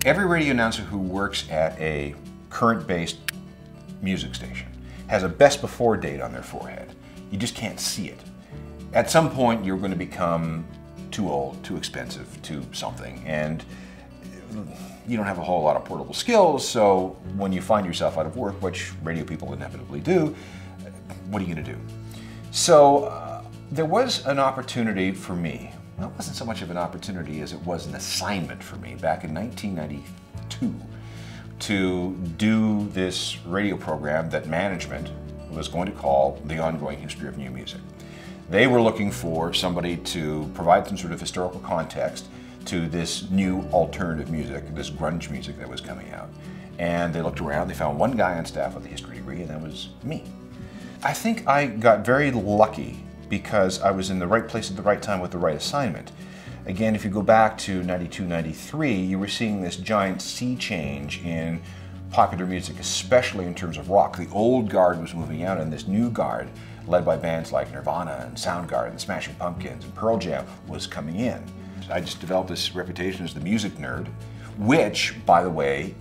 Every radio announcer who works at a current-based music station has a best before date on their forehead. You just can't see it. At some point, you're going to become too old, too expensive, too something, and you don't have a whole lot of portable skills, so when you find yourself out of work, which radio people inevitably do, what are you going to do? So there was an opportunity for me. Well, it wasn't so much of an opportunity as it was an assignment for me back in 1992 to do this radio program that management was going to call The Ongoing History of New Music. They were looking for somebody to provide some sort of historical context to this new alternative music, this grunge music that was coming out. And they looked around, they found one guy on staff with a history degree, and that was me. I think I got very lucky because I was in the right place at the right time with the right assignment. Again, if you go back to 92, 93, you were seeing this giant sea change in popular music, especially in terms of rock. The old guard was moving out, and this new guard, led by bands like Nirvana and Soundgarden and Smashing Pumpkins and Pearl Jam, was coming in. I just developed this reputation as the music nerd, which, by the way,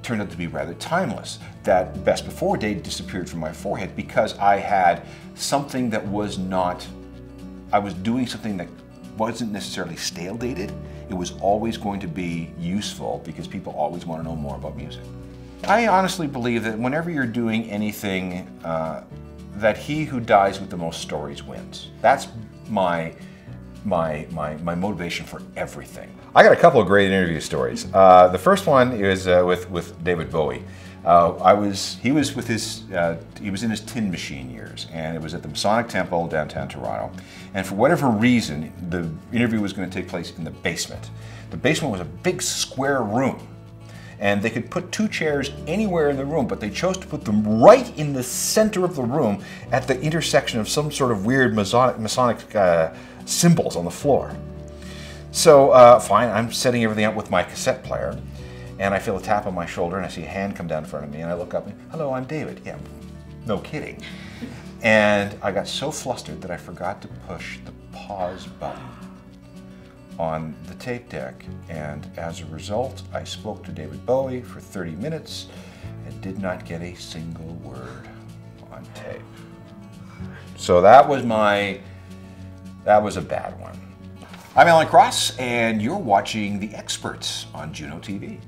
turned out to be rather timeless. That best before date disappeared from my forehead because I had something that was not, I was doing something that wasn't necessarily stale dated. It was always going to be useful because people always want to know more about music. I honestly believe that whenever you're doing anything, that he who dies with the most stories wins. That's my motivation for everything. I got a couple of great interview stories. The first one is with David Bowie. He was in his Tin Machine years, and it was at the Masonic Temple downtown Toronto. And for whatever reason, the interview was going to take place in the basement. The basement was a big square room, and they could put two chairs anywhere in the room, but they chose to put them right in the center of the room at the intersection of some sort of weird Masonic symbols on the floor. So fine, I'm setting everything up with my cassette player, and I feel a tap on my shoulder, and I see a hand come down in front of me, and I look up and, hello, I'm David. Yeah, no kidding. And I got so flustered that I forgot to push the pause button on the tape deck, and as a result, I spoke to David Bowie for 30 minutes and did not get a single word on tape. So that was a bad one. I'm Alan Cross, and you're watching The Experts on JUNO TV.